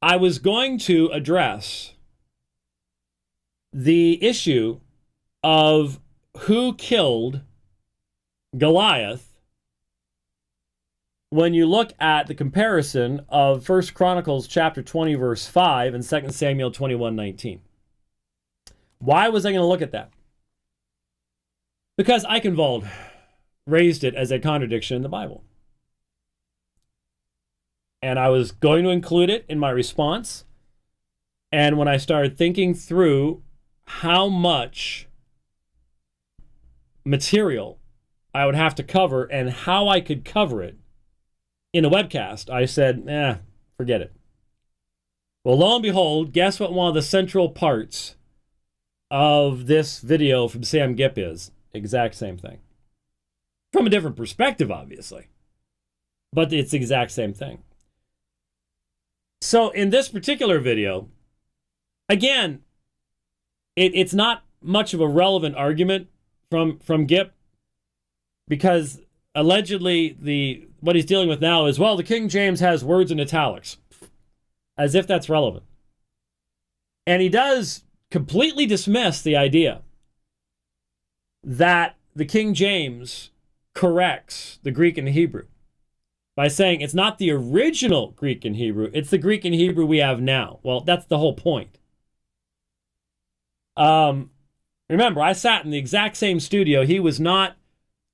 I was going to address the issue of who killed Goliath when you look at the comparison of 1 Chronicles chapter 20, verse 5 and 2 Samuel 21:19. Why was I going to look at that? Because Eichenwald raised it as a contradiction in the Bible. And I was going to include it in my response. And when I started thinking through how much material I would have to cover and how I could cover it in a webcast, I said, forget it. Well, lo and behold, guess what one of the central parts of this video from Sam Gipp is? Exact same thing. From a different perspective, obviously. But it's the exact same thing. So in this particular video, again, it's not much of a relevant argument from Gipp, because allegedly what he's dealing with now is, well, the King James has words in italics, as if that's relevant. And he does completely dismiss the idea that the King James corrects the Greek and the Hebrew by saying it's not the original Greek and Hebrew, it's the Greek and Hebrew we have now. Well, that's the whole point. Remember, I sat in the exact same studio. He was not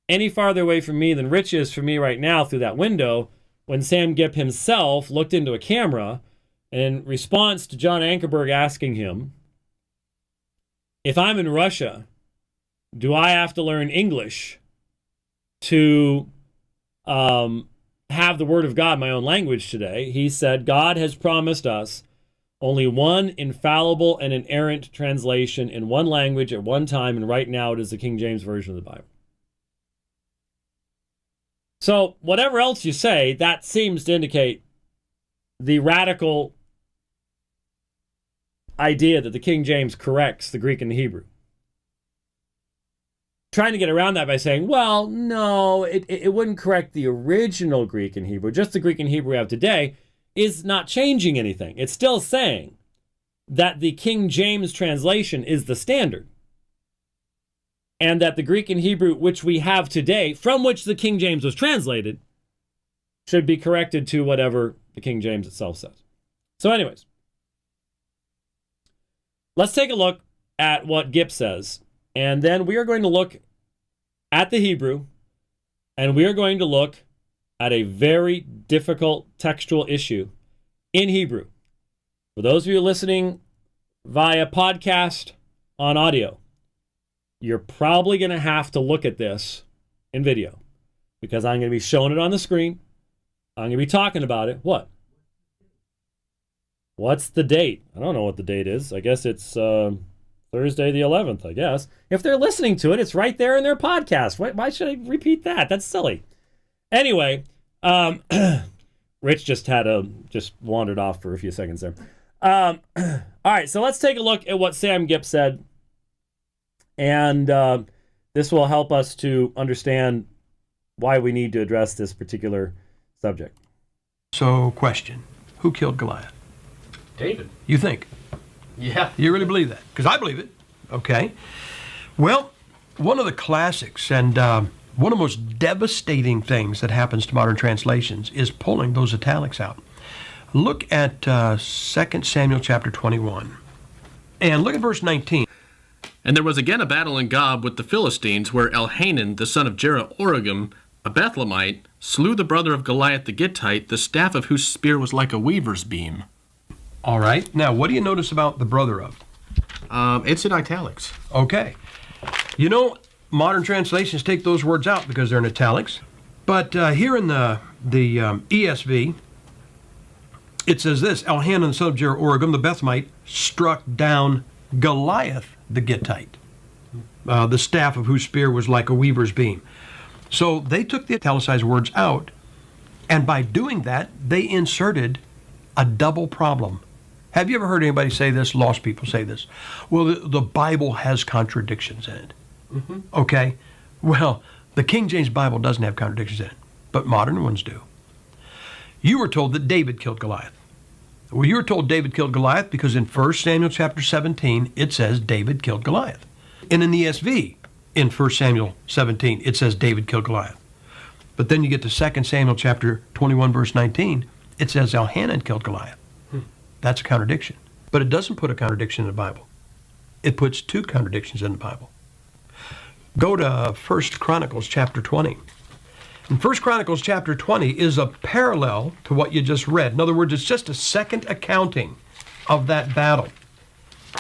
any farther away from me than Rich is from me right now through that window when Sam Gipp himself looked into a camera in response to John Ankerberg asking him, if I'm in Russia, do I have to learn English to have the Word of God in my own language today? He said, God has promised us only one infallible and inerrant translation in one language at one time, and right now it is the King James Version of the Bible. So whatever else you say, that seems to indicate the radical idea that the King James corrects the Greek and the Hebrew. Trying to get around that by saying, well, no, it wouldn't correct the original Greek and Hebrew. Just the Greek and Hebrew we have today is not changing anything. It's still saying that the King James translation is the standard, and that the Greek and Hebrew which we have today, from which the King James was translated, should be corrected to whatever the King James itself says. So anyways, let's take a look at what Gipp says, and then we are going to look at the Hebrew, and we are going to look at a very difficult textual issue in Hebrew. For those of you listening via podcast on audio, you're probably going to have to look at this in video, because I'm going to be showing it on the screen. I'm going to be talking about it. What? What's the date? I don't know what the date is. I guess it's Thursday the 11th, I guess. If they're listening to it, it's right there in their podcast. Why should I repeat that? That's silly. Anyway, Rich just wandered off for a few seconds there. All right, so let's take a look at what Sam Gipp said. And this will help us to understand why we need to address this particular subject. So, question. Who killed Goliath? David. You think? Yeah. You really believe that? Because I believe it. Okay. Well, one of the classics and one of the most devastating things that happens to modern translations is pulling those italics out. Look at 2 Samuel chapter 21. And look at verse 19. And there was again a battle in Gob with the Philistines, where Elhanan, the son of Jeroboam, a Bethlehemite, slew the brother of Goliath the Gittite, the staff of whose spear was like a weaver's beam. All right. Now, what do you notice about the brother of? It's in italics. Okay. You know, modern translations take those words out because they're in italics. But here in the ESV, it says this: Elhanan, the son of Jeroboam, the Bethlehemite, struck down Goliath the Gittite, the staff of whose spear was like a weaver's beam. So they took the italicized words out, and by doing that, they inserted a double problem. Have you ever heard anybody say this? Lost people say this. Well, the Bible has contradictions in it. Mm-hmm. Okay? Well, the King James Bible doesn't have contradictions in it, but modern ones do. You were told that David killed Goliath. Well, you were told David killed Goliath because in 1 Samuel chapter 17, it says David killed Goliath. And in the ESV, in 1 Samuel 17, it says David killed Goliath. But then you get to 2 Samuel chapter 21, verse 19, it says Elhanan killed Goliath. That's a contradiction. But it doesn't put a contradiction in the Bible. It puts two contradictions in the Bible. Go to 1 Chronicles chapter 20. And 1 Chronicles chapter 20 is a parallel to what you just read. In other words, it's just a second accounting of that battle.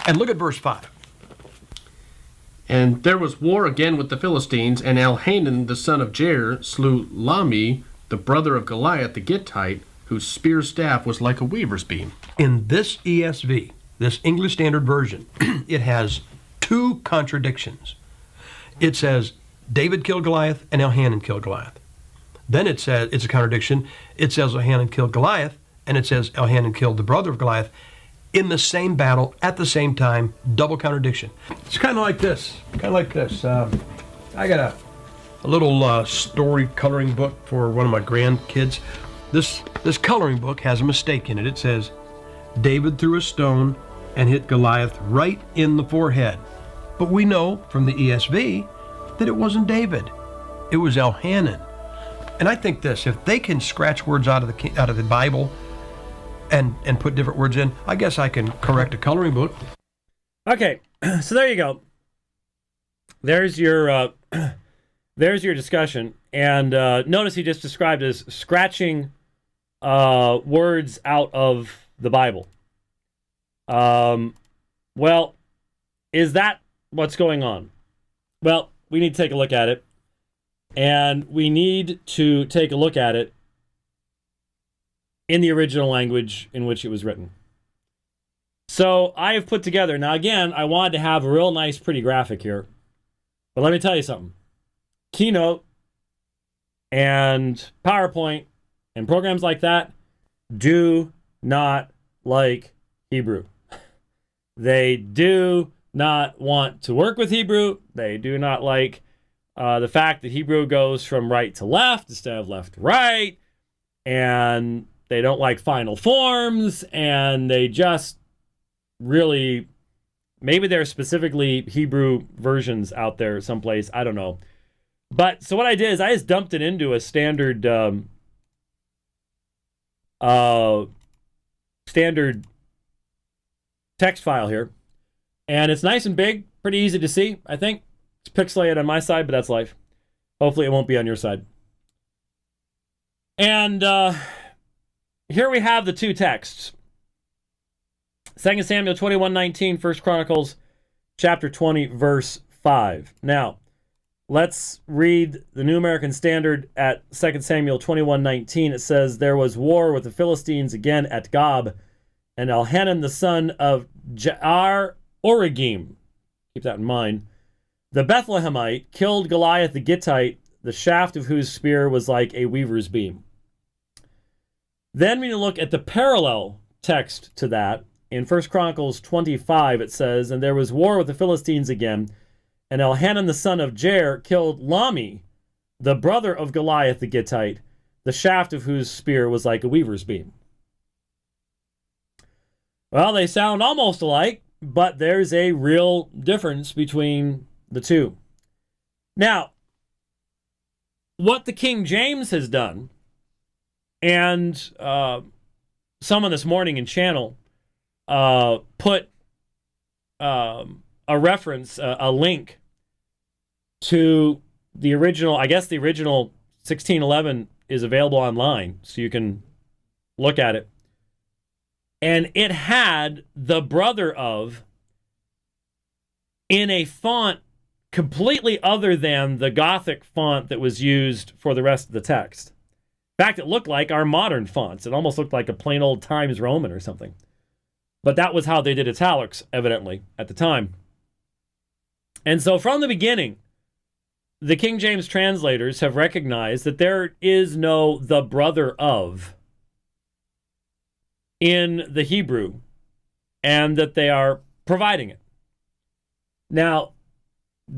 And look at verse 5. And there was war again with the Philistines, and Elhanan the son of Jair slew Lahmi, the brother of Goliath the Gittite, whose spear staff was like a weaver's beam. In this ESV, this English Standard Version, it has two contradictions. It says David killed Goliath and Elhanan killed Goliath. Then it says, it's a contradiction, it says Elhanan killed Goliath, and it says Elhanan killed the brother of Goliath in the same battle at the same time, double contradiction. It's kind of like this. I got a little story coloring book for one of my grandkids. This coloring book has a mistake in it. It says, David threw a stone and hit Goliath right in the forehead. But we know from the ESV that it wasn't David. It was Elhanan. And I think this, if they can scratch words out of the Bible and put different words in, I guess I can correct a coloring book. Okay, so there you go. There's your discussion. And notice he just described as scratching words out of the Bible. Well, is that what's going on? Well, we need to take a look at it. And we need to take a look at it in the original language in which it was written. So I have put together, now again, I wanted to have a real nice, pretty graphic here. But let me tell you something. Keynote and PowerPoint and programs like that do not like Hebrew. They do not want to work with Hebrew. They do not like the fact that Hebrew goes from right to left instead of left to right. And they don't like final forms. And they just really, maybe there's specifically Hebrew versions out there someplace. I don't know. But so what I did is I just dumped it into a standard standard text file here. And it's nice and big, pretty easy to see, I think. It's pixelated on my side, but that's life. Hopefully it won't be on your side. And here we have the two texts. 2 Samuel 21:19, 1 Chronicles chapter 20, verse 5. Now, let's read the New American Standard at 2 Samuel 21:19. It says, there was war with the Philistines again at Gob, and Elhanan the son of Jair Origim, keep that in mind, the Bethlehemite, killed Goliath the Gittite, the shaft of whose spear was like a weaver's beam. Then when you look at the parallel text to that, in 1 Chronicles 25 it says, and there was war with the Philistines again, and Elhanan the son of Jair killed Lahmi, the brother of Goliath the Gittite, the shaft of whose spear was like a weaver's beam. Well, they sound almost alike, but there's a real difference between the two. Now, what the King James has done, and someone this morning in channel put a reference, a link to the original, I guess the original 1611 is available online, so you can look at it. And it had the brother of in a font completely other than the Gothic font that was used for the rest of the text. In fact, it looked like our modern fonts. It almost looked like a plain old Times Roman or something. But that was how they did italics, evidently, at the time. And so from the beginning, the King James translators have recognized that there is no the brother of in the Hebrew, and that they are providing it. Now,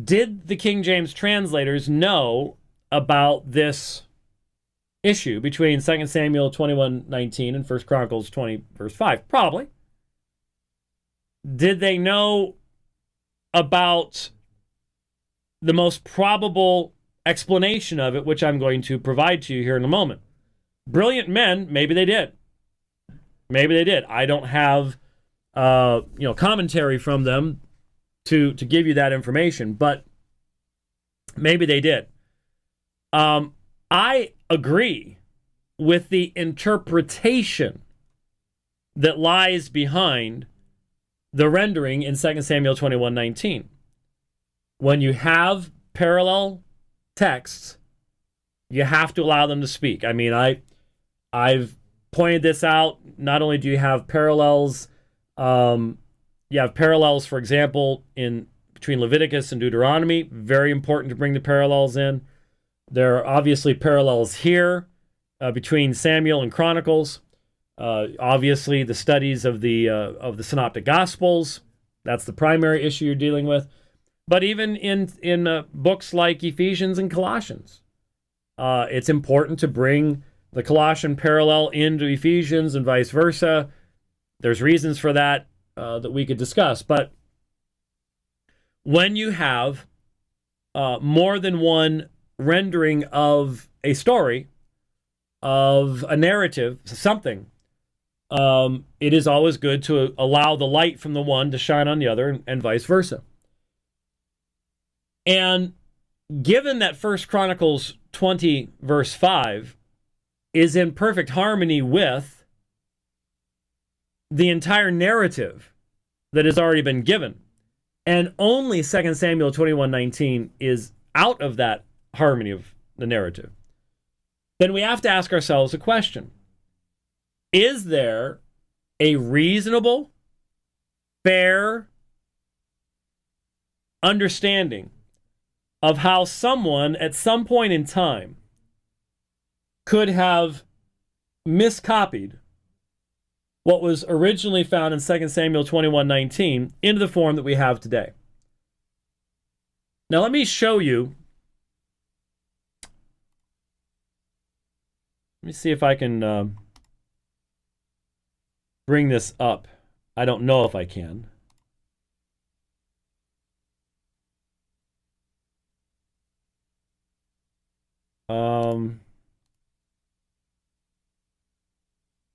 did the King James translators know about this issue between 2 Samuel 21:19 and 1 Chronicles 20, verse 5? Probably. Did they know about the most probable explanation of it, which I'm going to provide to you here in a moment? Brilliant men, maybe they did. Maybe they did. I don't have commentary from them to give you that information, but maybe they did. I agree with the interpretation that lies behind the rendering in 2 Samuel 21:19. When you have parallel texts, you have to allow them to speak. I mean, I've pointed this out. Not only do you have parallels, you have parallels, for example, between Leviticus and Deuteronomy. Very important to bring the parallels in. There are obviously parallels here between Samuel and Chronicles. Obviously, the studies of the Synoptic Gospels. That's the primary issue you're dealing with. But even in books like Ephesians and Colossians, it's important to bring the Colossian parallel into Ephesians and vice versa. There's reasons for that that we could discuss. But when you have more than one rendering of a story, of a narrative, something, it is always good to allow the light from the one to shine on the other, and vice versa. And given that 1 Chronicles 20, verse 5, is in perfect harmony with the entire narrative that has already been given, and only 2 Samuel 21:19 is out of that harmony of the narrative, then we have to ask ourselves a question. Is there a reasonable, fair understanding of how someone at some point in time could have miscopied what was originally found in 2 Samuel 21:19 into the form that we have today? Now let me show you. Let me see if I can bring this up. I don't know if I can.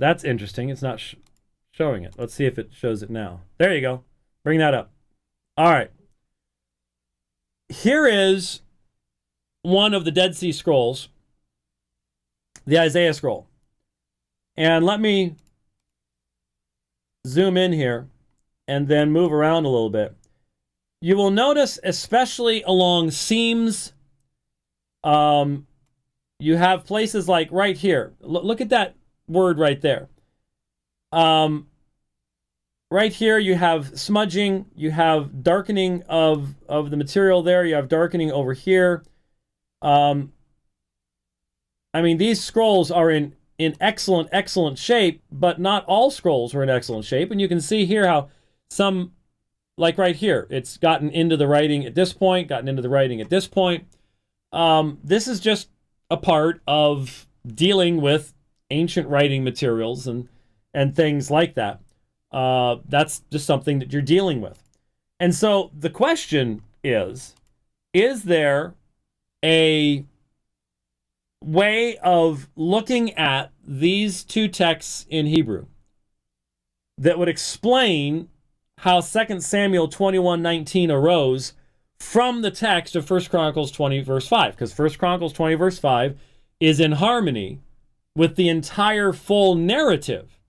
That's interesting. It's not showing it. Let's see if it shows it now. There you go. Bring that up. All right. Here is one of the Dead Sea Scrolls, the Isaiah scroll. And let me zoom in here and then move around a little bit. You will notice, especially along seams, you have places like right here. Look at that word right there. Right here you have smudging, you have darkening of the material there, you have darkening over here. I mean, these scrolls are in excellent shape, but not all scrolls are in excellent shape. And you can see here how some, like right here, it's gotten into the writing at this point, gotten into the writing at this point. This is just a part of dealing with ancient writing materials and things like that. That's just something that you're dealing with. And so the question is there a way of looking at these two texts in Hebrew that would explain how 2 Samuel 21:19 arose from the text of 1 Chronicles 20, verse 5? Because 1 Chronicles 20, verse 5 is in harmony with the entire full narrative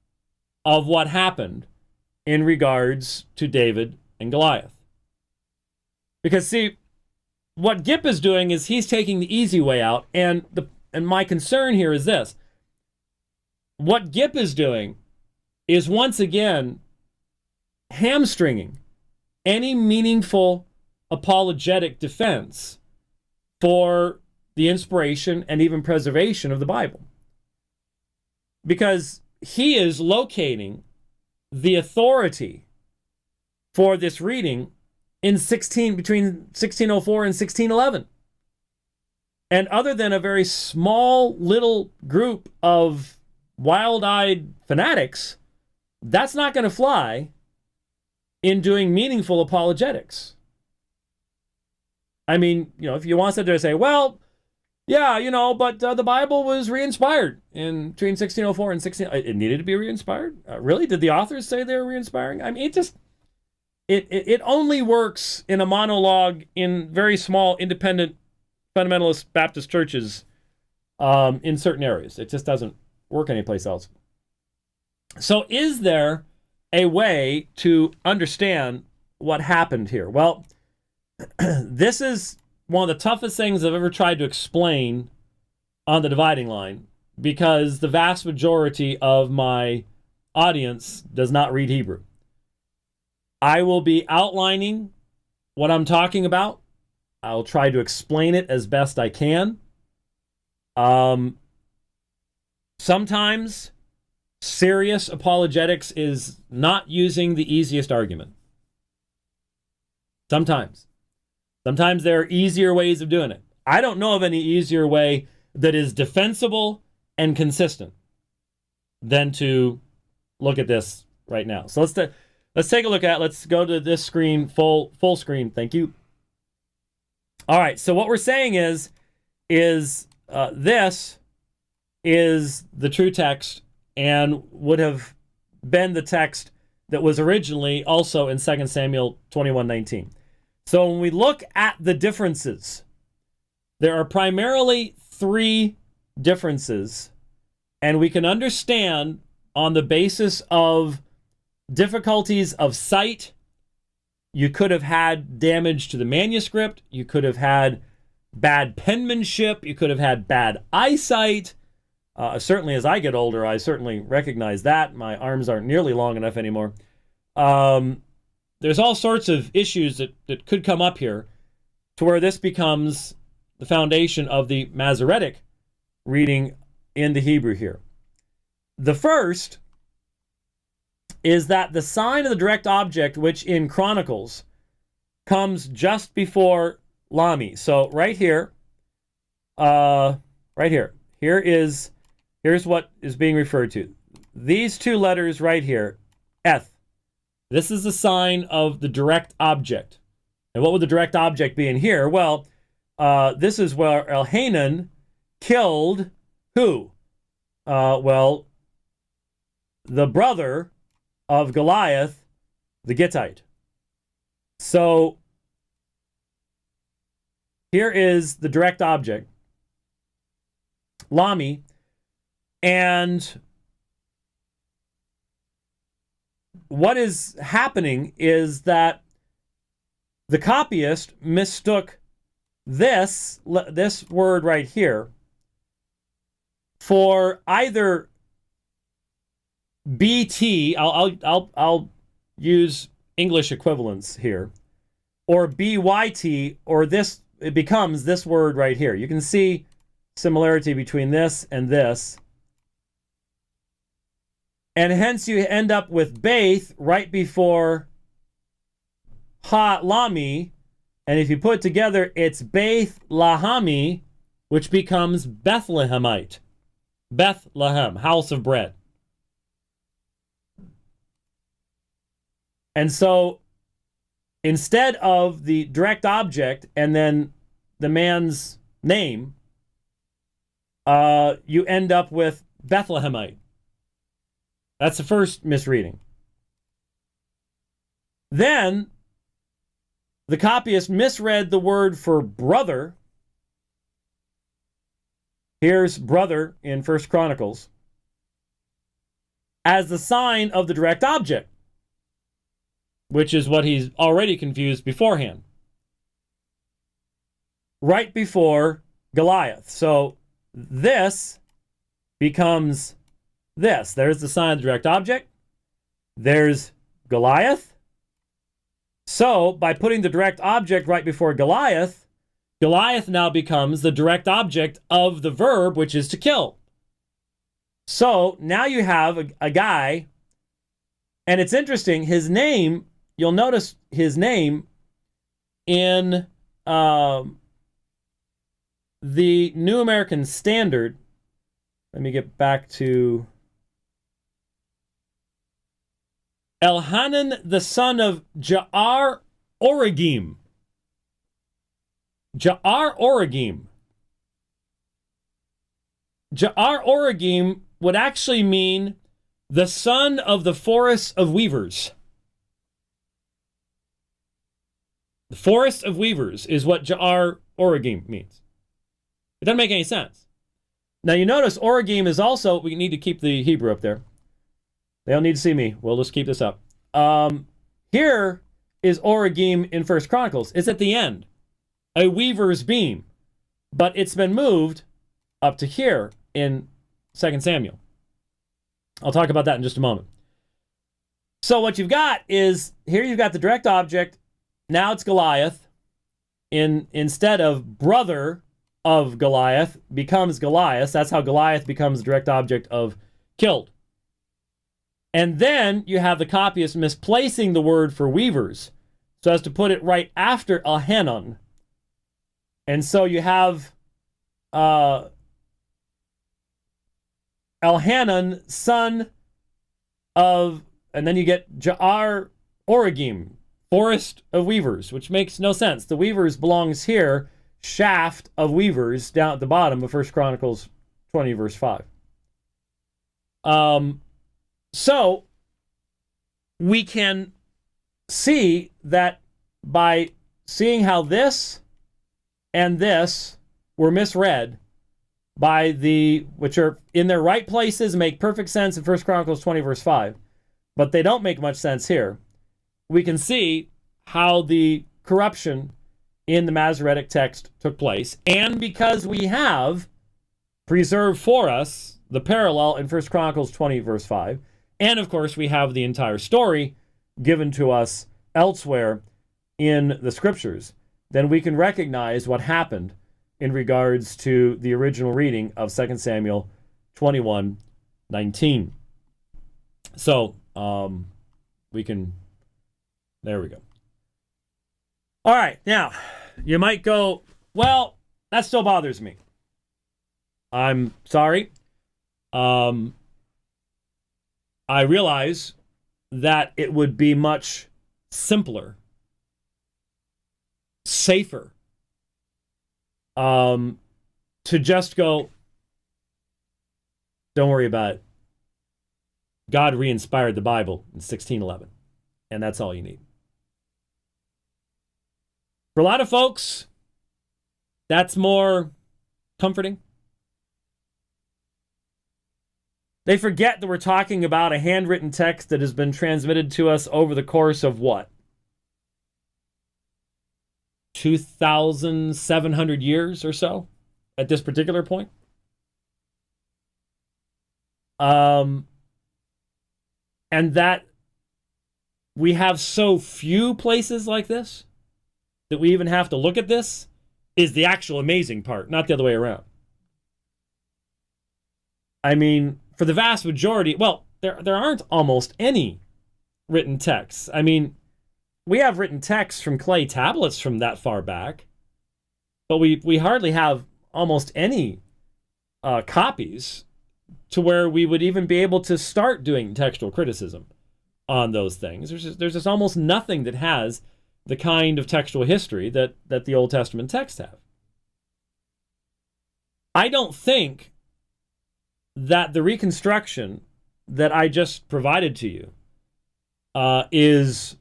of what happened in regards to David and Goliath. Because, see, what Gipp is doing is he's taking the easy way out, and my concern here is this. What Gipp is doing is once again hamstringing any meaningful apologetic defense for the inspiration and even preservation of the Bible. Because he is locating the authority for this reading in between 1604 and 1611. And other than a very small little group of wild-eyed fanatics, that's not going to fly in doing meaningful apologetics. I mean, if you want to sit there and say, well, yeah, but the Bible was re-inspired between 1604 and 16... It needed to be re-inspired? Really? Did the authors say they were re-inspiring? I mean, it only works in a monologue in very small, independent, fundamentalist Baptist churches in certain areas. It just doesn't work anyplace else. So is there a way to understand what happened here? Well, this is one of the toughest things I've ever tried to explain on the dividing line, because the vast majority of my audience does not read Hebrew. I will be outlining what I'm talking about. I'll try to explain it as best I can. Sometimes serious apologetics is not using the easiest argument. Sometimes there are easier ways of doing it. I don't know of any easier way that is defensible and consistent than to look at this right now. So let's take a look at it. Let's go to this screen, full screen. Thank you. All right. So what we're saying is this is the true text and would have been the text that was originally also in 2 Samuel 21:19. So when we look at the differences, there are primarily 3 differences, and we can understand on the basis of difficulties of sight. You could have had damage to the manuscript. You could have had bad penmanship. You could have had bad eyesight. Certainly as I get older, I certainly recognize that. My arms aren't nearly long enough anymore. There's all sorts of issues that could come up here to where this becomes the foundation of the Masoretic reading in the Hebrew here. The first is that the sign of the direct object, which in Chronicles comes just before Lahmi. So right here, here's what is being referred to. These 2 letters right here, eth. This is the sign of the direct object. And what would the direct object be in here? Well, this is where Elhanan killed who? The brother of Goliath, the Gittite. So here is the direct object, Lahmi, and what is happening is that the copyist mistook this word right here for either BT, I'll use English equivalents here, or BYT, or this, it becomes this word right here. You can see similarity between this and this. And hence you end up with Baith right before Ha Lahmi. And if you put it together, it's Baith Lahami, which becomes Bethlehemite. Bethlehem, house of bread. And so instead of the direct object and then the man's name, you end up with Bethlehemite. That's the first misreading. Then the copyist misread the word for brother. Here's brother in 1 Chronicles as the sign of the direct object, which is what he's already confused beforehand. Right before Goliath. So this becomes this. There's the sign of the direct object. There's Goliath. So by putting the direct object right before Goliath, Goliath now becomes the direct object of the verb, which is to kill. So now you have a guy, and it's interesting, his name, you'll notice his name in the New American Standard, let me get back to Elhanan, the son of Ja'ar Origim. Ja'ar Origim. Ja'ar Origim would actually mean the son of the forest of weavers. The forest of weavers is what Ja'ar Origim means. It doesn't make any sense. Now you notice Origim is also, we need to keep the Hebrew up there. They don't need to see me. We'll just keep this up. Here is Origim in 1 Chronicles. It's at the end. A weaver's beam. But it's been moved up to here in 2 Samuel. I'll talk about that in just a moment. So what you've got is, here you've got the direct object. Now it's Goliath. Instead of brother of Goliath becomes Goliath. That's how Goliath becomes the direct object of killed. And then you have the copyist misplacing the word for weavers so as to put it right after Elhanan. And so you have Elhanan, son of, and then you get Ja'ar Origim, forest of weavers, which makes no sense. The weavers belongs here, shaft of weavers down at the bottom of 1 Chronicles 20, verse 5. So we can see that by seeing how this and this were misread by which are in their right places, make perfect sense in 1 Chronicles 20, verse 5, but they don't make much sense here. We can see how the corruption in the Masoretic text took place, and because we have preserved for us the parallel in 1 Chronicles 20, verse 5, and of course we have the entire story given to us elsewhere in the scriptures, then we can recognize what happened in regards to the original reading of 2 Samuel 21:19. So, we can, there we go. All right, now, you might go, well, that still bothers me. I'm sorry. I realize that it would be much simpler, safer, to just go, don't worry about it. God re-inspired the Bible in 1611, and that's all you need. For a lot of folks, that's more comforting. They forget that we're talking about a handwritten text that has been transmitted to us over the course of what? 2,700 years or so at this particular point. And that we have so few places like this that we even have to look at this is the actual amazing part, not the other way around. I mean, for the vast majority, well, there aren't almost any written texts. I mean, we have written texts from clay tablets from that far back, but we hardly have almost any copies to where we would even be able to start doing textual criticism on those things. There's just almost nothing that has the kind of textual history that the Old Testament texts have. I don't think that the reconstruction that I just provided to you is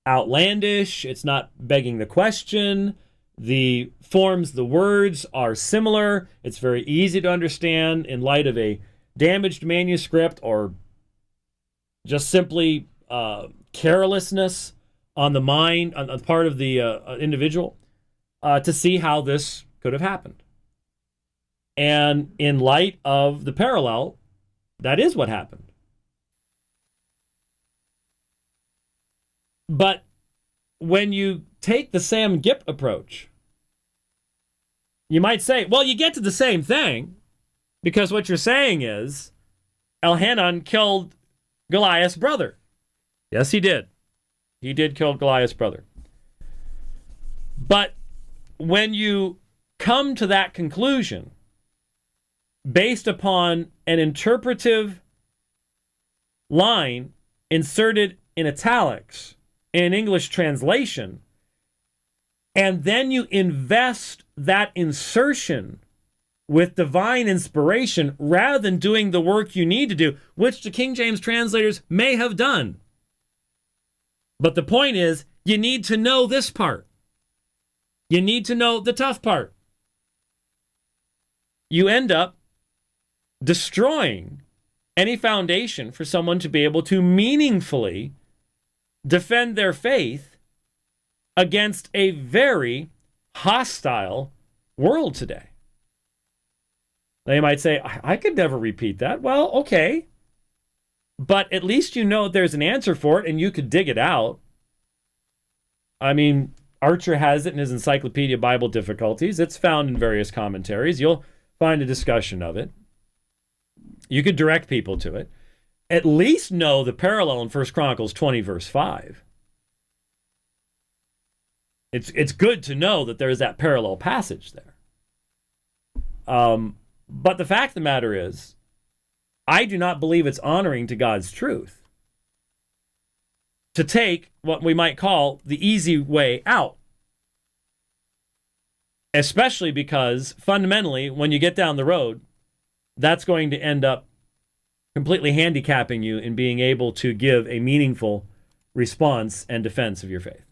outlandish. It's not begging the question. The forms, the words are similar. It's very easy to understand in light of a damaged manuscript or just simply carelessness on the mind, on the part of the individual, to see how this could have happened. And in light of the parallel, that is what happened. But when you take the Sam Gipp approach, you might say, well, you get to the same thing, because what you're saying is Elhanan killed Goliath's brother. Yes, he did. He did kill Goliath's brother. But when you come to that conclusion based upon an interpretive line inserted in italics in an English translation, and then you invest that insertion with divine inspiration rather than doing the work you need to do, which the King James translators may have done. But the point is, you need to know this part. You need to know the tough part. You end up destroying any foundation for someone to be able to meaningfully defend their faith against a very hostile world today. They might say, I could never repeat that. Well, okay. But at least you know there's an answer for it and you could dig it out. I mean, Archer has it in his Encyclopedia Bible Difficulties. It's found in various commentaries. You'll find a discussion of it. You could direct people to it. At least know the parallel in 1 Chronicles 20, verse 5. It's good to know that there is that parallel passage there. But the fact of the matter is, I do not believe it's honoring to God's truth to take what we might call the easy way out. Especially because, fundamentally, when you get down the road, that's going to end up completely handicapping you in being able to give a meaningful response and defense of your faith.